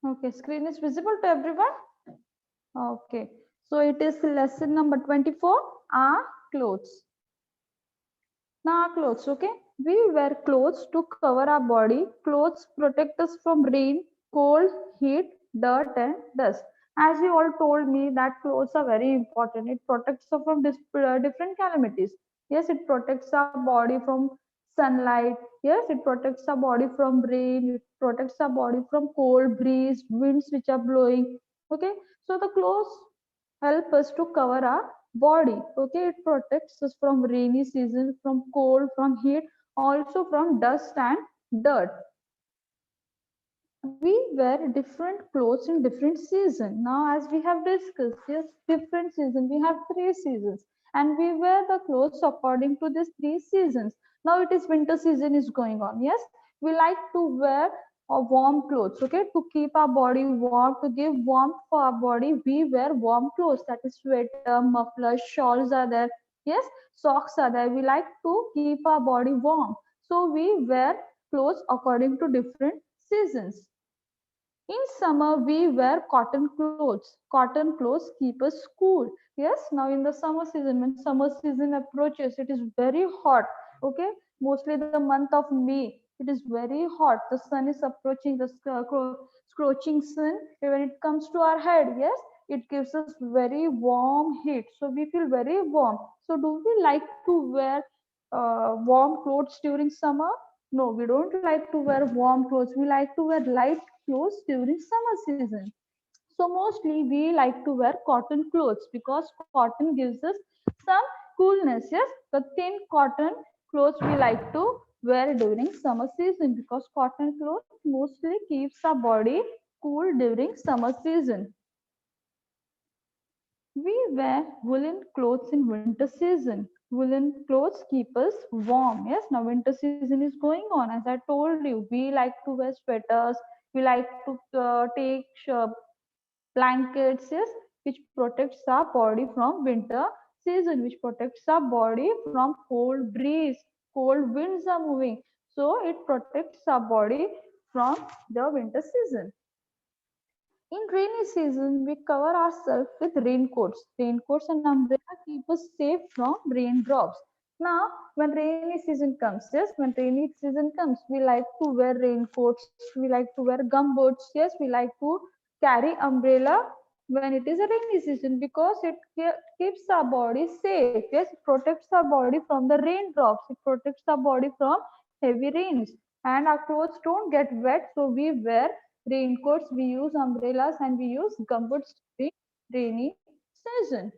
Okay, screen is visible to everyone. Okay, so it is lesson number 24, our clothes. Now, our clothes, okay? We wear clothes to cover our body. Clothes protect us from rain, cold, heat, dirt, and dust. As you all told me, that clothes are very important. It protects us from different calamities. Yes, it protects our body from sunlight. Yes, it protects our body from rain. It protects our body from cold breeze, winds which are blowing. Okay, so the clothes help us to cover our body. Okay, it protects us from rainy season, from cold, from heat, also from dust and dirt. We wear different clothes in different season. Now, as we have discussed, yes, different season. We have 3 seasons, and we wear the clothes according to these 3 seasons. Now, it is winter season is going on. Yes, we like to wear warm clothes. Okay, to keep our body warm, to give warmth for our body, we wear warm clothes. That is sweater, mufflers, shawls are there. Yes, socks are there. We like to keep our body warm, so we wear clothes according to different seasons. In summer, we wear cotton clothes. Cotton clothes keep us cool. Yes, now in the summer season, when summer season approaches, it is very hot. Okay, mostly the month of May, it is very hot. The sun is approaching, the scorching sun. When it comes to our head, yes, it gives us very warm heat. So we feel very warm. So do we like to wear warm clothes during summer? No, we don't like to wear warm clothes. We like to wear light clothes during summer season. So mostly we like to wear cotton clothes because cotton gives us some coolness. Yes, the thin cotton clothes we like to wear during summer season because cotton clothes mostly keeps our body cool during summer season. We wear woolen clothes in winter season. Woolen clothes keep us warm. Yes, now winter season is going on. As I told you, we like to wear sweaters. We like to take blankets, yes, which protects our body from winter season, which protects our body from cold breeze, cold winds are moving. So it protects our body from the winter season. In rainy season, we cover ourselves with raincoats. Raincoats and umbrella keep us safe from raindrops. Now, when rainy season comes, yes, when rainy season comes, we like to wear raincoats, we like to wear gumboots, yes, we like to carry umbrella when it is a rainy season because it keeps our body safe. Yes, it protects our body from the raindrops, it protects our body from heavy rains, and our clothes don't get wet, so we wear raincoats, we use umbrellas, and we use gumboots during rainy season.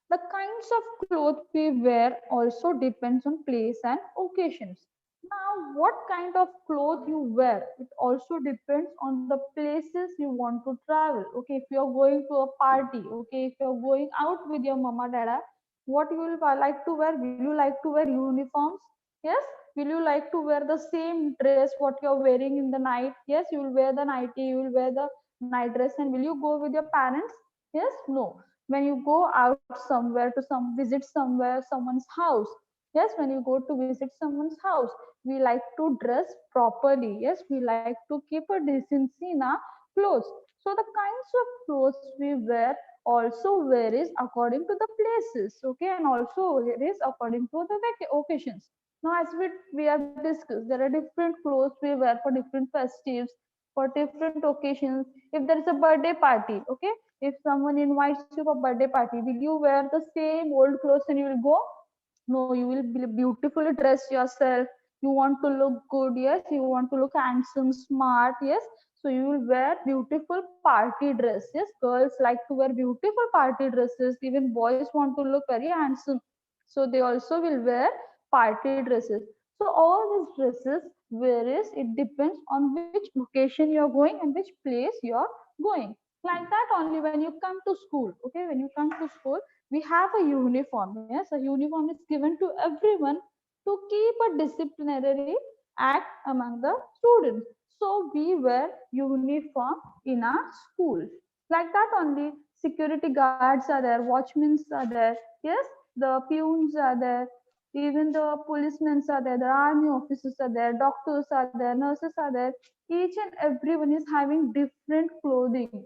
The kinds of clothes we wear also depends on place and occasions. Now, what kind of clothes you wear, it also depends on the places you want to travel. Okay, if you're going to a party, okay, if you're going out with your mama, dada, what you will like to wear? Will you like to wear uniforms? Yes. Will you like to wear the same dress what you're wearing in the night? Yes, you will wear the nightie, you will wear the night dress, and will you go with your parents? Yes, no. When you go out somewhere to visit somewhere, someone's house, yes, when you go to visit someone's house, we like to dress properly. Yes, we like to keep a decency in our clothes. So the kinds of clothes we wear also varies according to the places, okay, and also varies according to the occasions. Now, as we have discussed, there are different clothes we wear for different festives, for different occasions. If there is a birthday party, okay, if someone invites you for birthday party, will you wear the same old clothes and you will go? No, you will be beautifully dress yourself. You want to look good, yes. You want to look handsome, smart, yes. So you will wear beautiful party dress. Yes, girls like to wear beautiful party dresses. Even boys want to look very handsome. So they also will wear party dresses. So all these dresses varies. It depends on which location you are going and which place you are going. Like that only when you come to school. Okay, when you come to school, we have a uniform. Yes, a uniform is given to everyone to keep a disciplinary act among the students. So we wear uniform in our school. Like that only, security guards are there, watchmen are there. Yes, the peons are there. Even the policemen are there, the army officers are there, doctors are there, nurses are there. Each and everyone is having different clothing.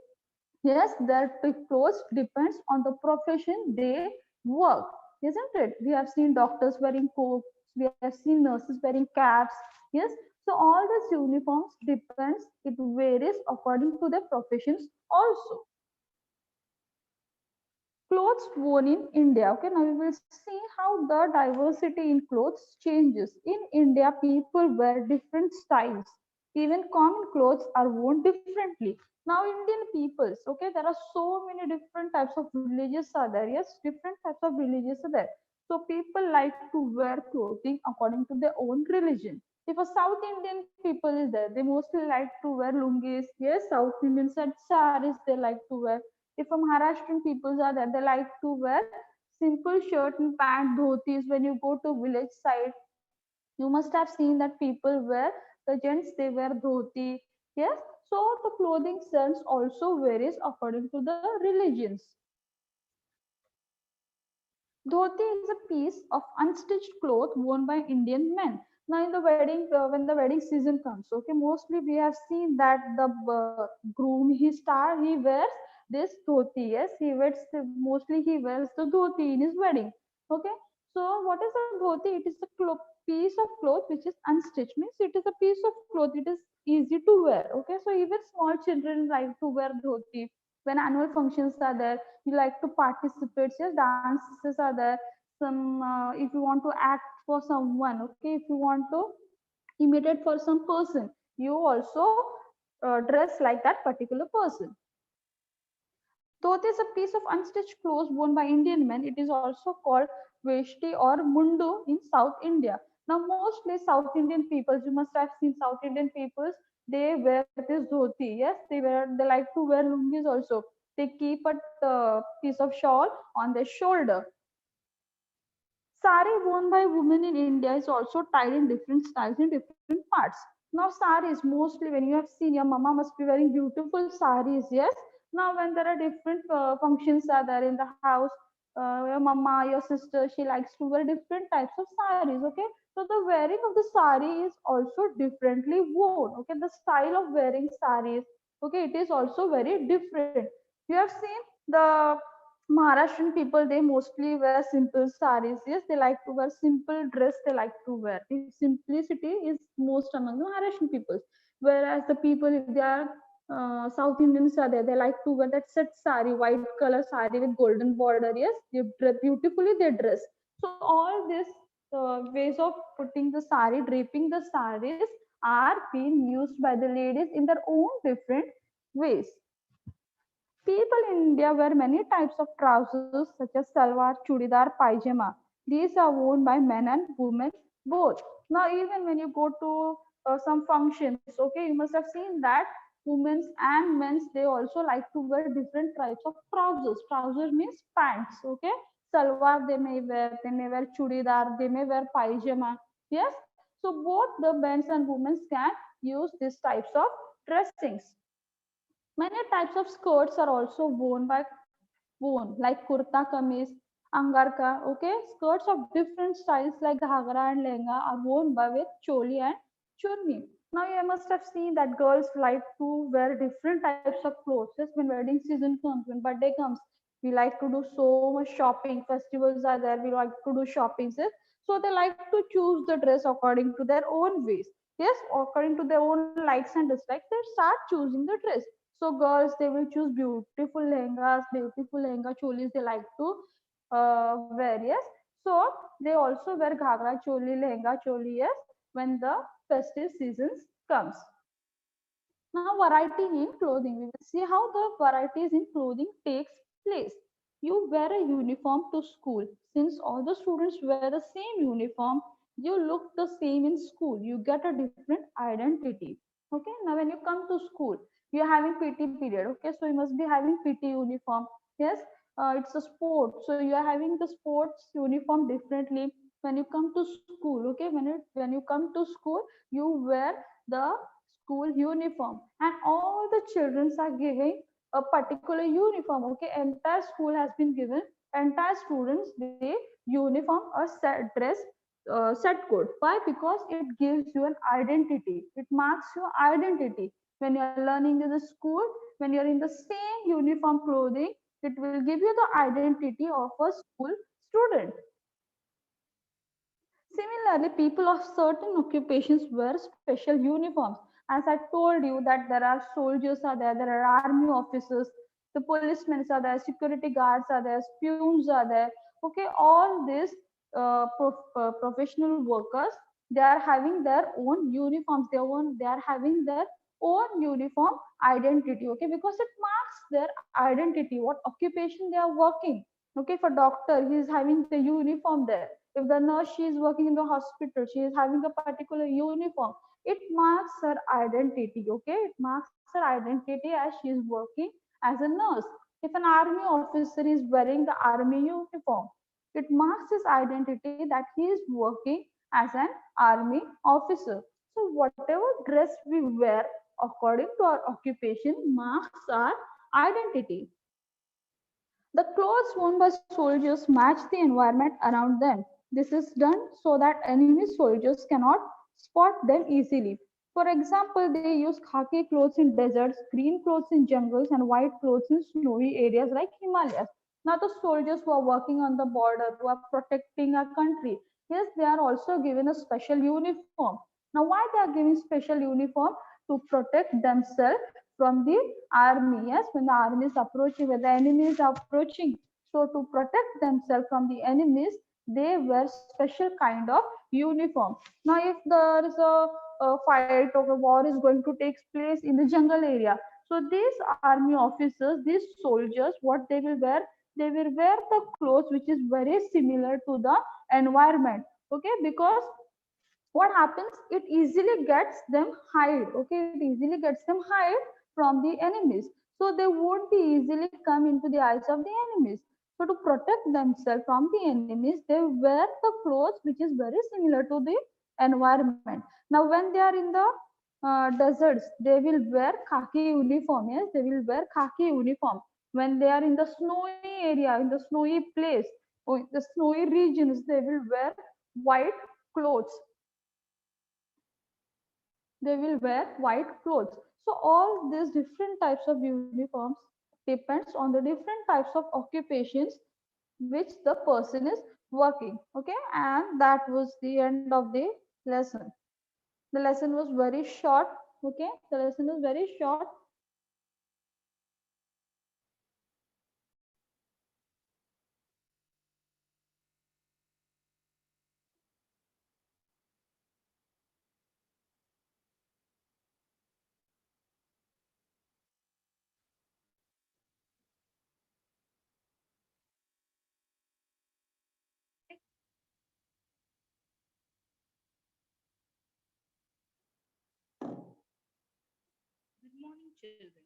Yes, their clothes depends on the profession they work, isn't it? We have seen doctors wearing coats, we have seen nurses wearing caps. Yes, so all these uniforms depends, it varies according to their professions also. Clothes worn in India. Okay, now we will see how the diversity in clothes changes. In India, people wear different styles. Even common clothes are worn differently. Now, Indian peoples, okay, there are so many different types of religions are there. Yes, different types of religions are there. So people like to wear clothing according to their own religion. If a South Indian people is there, they mostly like to wear lungis. Yes, South Indians and saris they like to wear. If a Maharashtrian peoples are there, they like to wear simple shirt and pant dhotis. When you go to village side, you must have seen that people wear, the gents they wear dhoti. Yes, so the clothing sense also varies according to the religions. Dhoti is a piece of unstitched cloth worn by Indian men. Now, in the wedding, when the wedding season comes, okay, mostly we have seen that the groom, he wears this dhoti. Yes, he wears mostly he wears the dhoti in his wedding. Okay, so what is a dhoti? It is a piece of cloth which is unstitched. Means it is a piece of cloth. It is easy to wear. Okay, so even small children like to wear dhoti when annual functions are there, you like to participate. Yes, dances are there. Some if you want to act for someone, okay, if you want to imitate for some person, you also dress like that particular person. Though it is a piece of unstitched clothes worn by Indian men, it is also called veshti or mundu in South India. Now, mostly South Indian peoples, you must have seen South Indian peoples, they wear this dhoti. Yes, they like to wear lungis also. They keep a piece of shawl on their shoulder. Sari worn by women in India is also tied in different styles in different parts. Now, saris mostly when you have seen your mama must be wearing beautiful saris, yes. Now, when there are different functions are there in the house, your mama, your sister, she likes to wear different types of saris, okay. So, the wearing of the sari is also differently worn, okay. The style of wearing saris, okay, it is also very different. You have seen the Maharashtrian people, they mostly wear simple saris. Yes, they like to wear simple dress. They like to wear. The simplicity is most among the Maharashtrian people. Whereas the people, if they are South Indians are there, they like to wear that set sari, white color sari with golden border. Yes, they beautifully they dress. So all these ways of putting the sari, draping the saris, are being used by the ladies in their own different ways. People in India wear many types of trousers such as salwar, chudidar, pajama. These are worn by men and women both. Now, even when you go to some functions, okay, you must have seen that women's and men's they also like to wear different types of trousers. Trousers means pants, okay. Salwar they may wear chudidar, they may wear pajama. Yes, so both the men's and women's can use these types of dressings. Many types of skirts are also worn like kurta kameez, angarka. Okay, skirts of different styles like ghagra and lehenga are worn by with choli and churni. Now you must have seen that girls like to wear different types of clothes. Just when wedding season comes, when birthday comes, we like to do so much shopping. Festivals are there, we like to do shopping. Yes? So they like to choose the dress according to their own ways. Yes, according to their own likes and dislikes, they start choosing the dress. So girls, they will choose beautiful lehenga cholis they like to wear. Yes. So they also wear ghagra choli, lehenga choli. Yes, when the festive seasons comes. Now, variety in clothing. We will see how the varieties in clothing takes place. You wear a uniform to school. Since all the students wear the same uniform, you look the same in school. You get a different identity. Okay. Now, when you come to school, you're having PT period. Okay. So you must be having PT uniform. Yes. It's a sport. So you are having the sports uniform differently. When you come to school, okay, when you come to school, you wear the school uniform, and all the children are giving a particular uniform. Okay, entire school has been given, entire students they uniform or set dress set code. Why? Because it gives you an identity. It marks your identity. When you're learning in the school, when you're in the same uniform clothing, it will give you the identity of a school student. Similarly, people of certain occupations wear special uniforms. As I told you that there are soldiers are there are army officers, the policemen are there, security guards are there, peons are there. Okay, all these professional workers, they are having their own uniforms. They are having their own uniform identity. Okay, because it marks their identity, what occupation they are working. Okay, for doctor, he is having the uniform there. If the nurse, she is working in the hospital, she is having a particular uniform. It marks her identity. Okay, it marks her identity as she is working as a nurse. If an army officer is wearing the army uniform, it marks his identity that he is working as an army officer. So whatever dress we wear according to our occupation marks our identity. The clothes worn by soldiers match the environment around them. This is done so that enemy soldiers cannot spot them easily. For example, they use khaki clothes in deserts, green clothes in jungles, and white clothes in snowy areas like Himalayas. Now, the soldiers who are working on the border, who are protecting our country, yes, they are also given a special uniform. Now, why they are giving special uniform? To protect themselves from the army. Yes, when the army is approaching, when the enemy is approaching, so to protect themselves from the enemies, they wear special kind of uniform. Now, if there is a fight or a war is going to take place in the jungle area, so these army officers, these soldiers, what they will wear? They will wear the clothes which is very similar to the environment. Okay, because what happens, it easily gets them hide. Okay, it easily gets them hide from the enemies, so they won't be easily come into the eyes of the enemies. So to protect themselves from the enemies, they wear the clothes which is very similar to the environment. Now when they are in the deserts, they will wear khaki uniform. Yes, they will wear khaki uniform. When they are in the snowy area, in the snowy place, or in the snowy regions, they will wear white clothes. They will wear white clothes. So all these different types of uniforms depends on the different types of occupations which the person is working. Okay, and that was the end of the lesson. The lesson was very short. Okay, the lesson was very short. Good morning, children.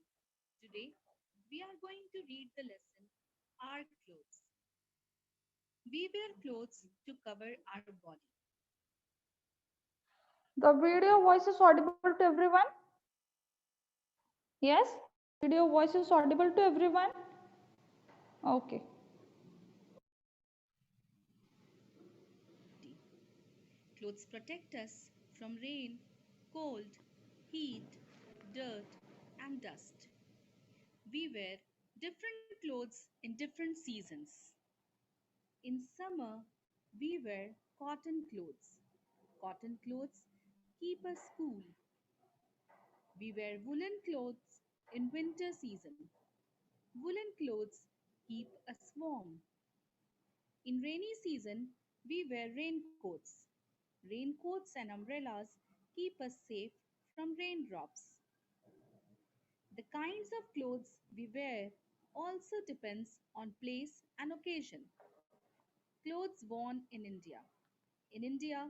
Today, we are going to read the lesson Our Clothes. We wear clothes to cover our body. The video voice is audible to everyone. Yes, video voice is audible to everyone. Okay. Clothes protect us from rain, cold, heat, dirt, and dust. We wear different clothes in different seasons. In summer, we wear cotton clothes. Cotton clothes keep us cool. We wear woolen clothes in winter season. Woolen clothes keep us warm. In rainy season, we wear raincoats. Raincoats and umbrellas keep us safe from raindrops. The kinds of clothes we wear also depends on place and occasion. Clothes worn in India. In India,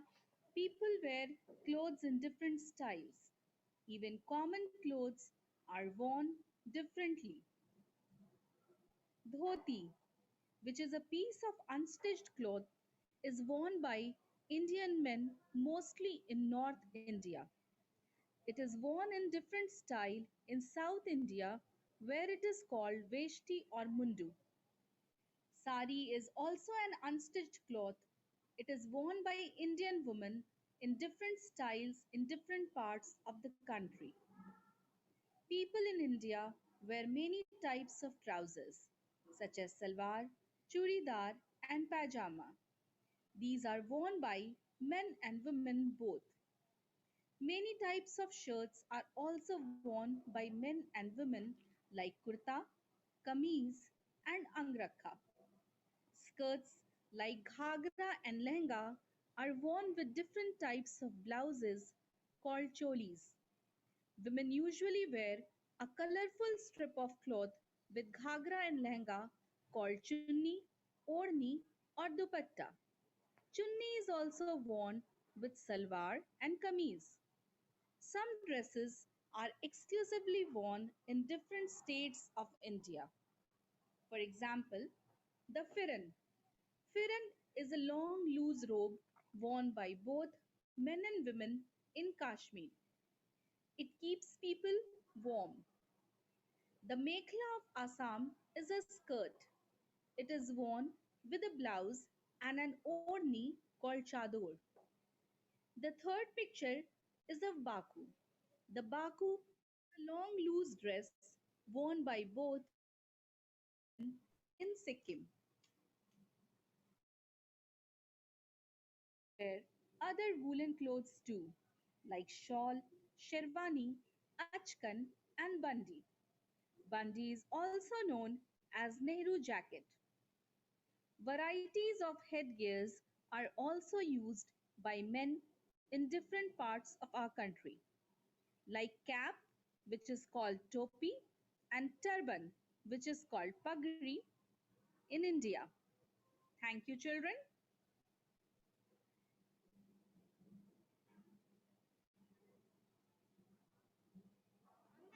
people wear clothes in different styles. Even common clothes are worn differently. Dhoti, which is a piece of unstitched cloth, is worn by Indian men mostly in North India. It is worn in different style in South India where it is called veshti or mundu. Sari is also an unstitched cloth It is worn by Indian women in different styles in different parts of the country. People in India wear many types of trousers, such as salwar, churidar, and pajama. These are worn by men and women both. Many types of shirts are also worn by men and women, like kurta, kameez, and angrakha. Skirts like ghagra and lehenga are worn with different types of blouses called cholis. Women usually wear a colorful strip of cloth with ghagra and lehenga called chunni, orni, or dupatta. Chunni is also worn with salwar and kameez. Some dresses are exclusively worn in different states of India. For example, the firan. Firan is a long loose robe worn by both men and women in Kashmir. It keeps people warm. The mekhla of Assam is a skirt. It is worn with a blouse and an orni called chador. The third picture is of Baku. The Baku is a long loose dress worn by both men and women in Sikkim. Women wear other woolen clothes too, like shawl, sherwani, achkan, and bandi. Bandi is also known as Nehru jacket. Varieties of headgears are also used by men in different parts of our country, like cap, which is called topi, and turban, which is called pagri in India. Thank you, children.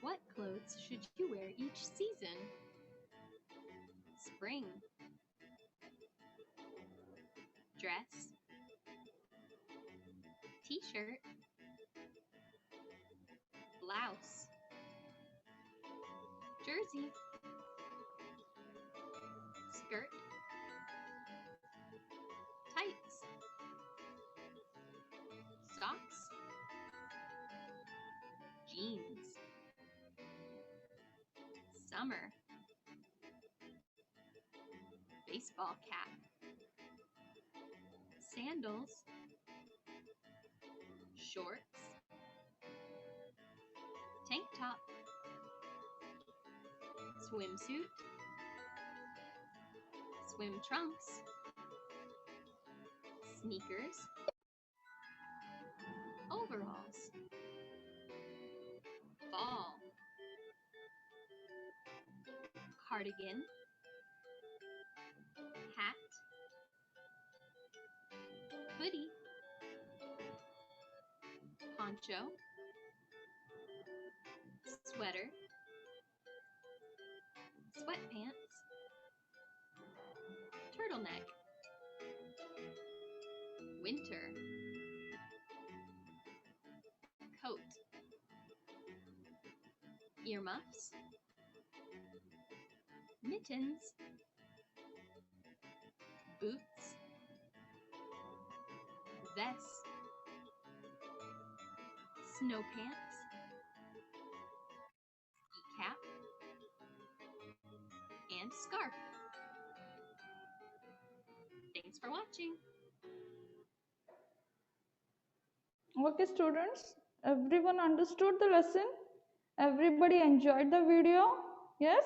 What clothes should you wear each season? Spring. Dress. T-shirt. Blouse. Jersey. Skirt. Tights. Socks. Jeans. Summer. Baseball cap. Sandals. Shorts. Tank top. Swimsuit. Swim trunks. Sneakers. Overalls. Fall. Cardigan. Hat. Hoodie. Poncho. Sweater. Sweatpants. Turtleneck. Winter. Coat. Earmuffs. Mittens. Boots. Vest. Snow pants. Ski cap. And scarf. Thanks for watching. Okay, students, everyone understood the lesson? Everybody enjoyed the video? Yes?